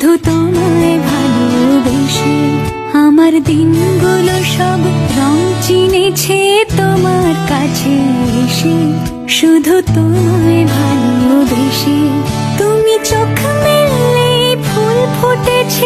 শুধু তোমায় ভালোবেসে আমার দিনগুলো সব রং চিনেছে তোমার কাছে এসে, শুধু তোমায় ভালোবেসে। তুমি চোখ মেললে ফুল ফুটেছে